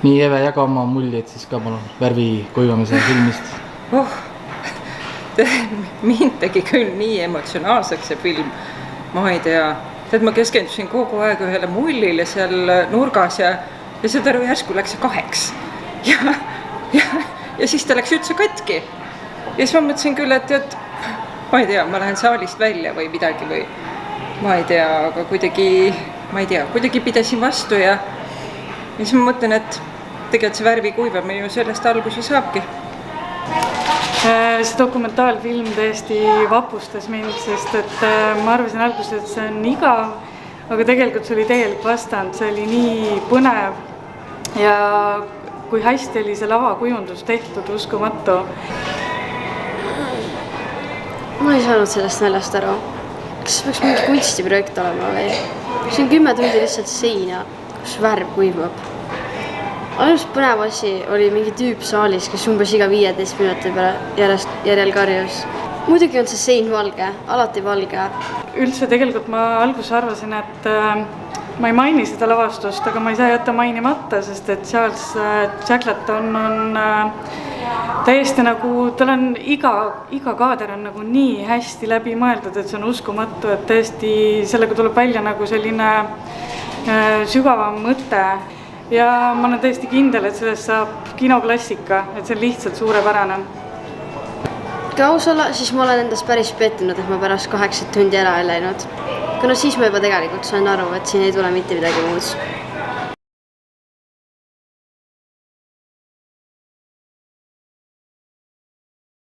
Nii Eve, jaga oma muljed siis ka palun värvi kuivamise filmist. Mind tegi küll nii emotsionaalseks see film, ma ei tea. Tead, ma keskendusin kogu aeg ühele mullile seal nurgas ja saad aru, järsku läks see 2. Ja siis ta läks üldse katki. Ja siis ma mõtlesin küll, et ma ei tea, ma lähen saalist välja või midagi või ma ei tea, aga kuidagi pidasin vastu ja siis ma mõtlen, et tegelikult see värvi kuivamine ju sellest alguse saabki. See dokumentaalfilm tõesti vapustas mind, sest et ma arvasin alguses, et see on igav, aga tegelikult see oli täielik vastand, see oli nii põnev ja kui hästi oli see lavakujundus tehtud, uskumatu. Ma ei saanud sellest naljast aru. Kas peaks mingi kunstiprojekt olema või? See on 10 tundi lihtsalt seina, kus värv kuivab. Ainus põnev asi oli mingi tüüp saalis, kes umbes iga 15 minuti peale järjel karjus. Muidugi on see sein valge, alati valge. Üldse tegelikult ma alguses arvasin, et ma ei maini seda lavastust, aga ma ei saa jätta mainimata, sest et Charles Shackleton on täiesti nagu, tal on iga kaader on nagu nii hästi läbi mõeldud, et see on uskumatu, et tõesti sellega tuleb välja nagu selline sügavam mõte. Ja ma olen täiesti kindel, et sellest saab kinoklassika, et see on lihtsalt suurepärane. Kui aus olla, siis ma olen endast päris pettunud, et ma pärast 8 tundi ära ei läinud. Kuna siis ma juba tegelikult sain aru, et siin ei tule mitte midagi muud.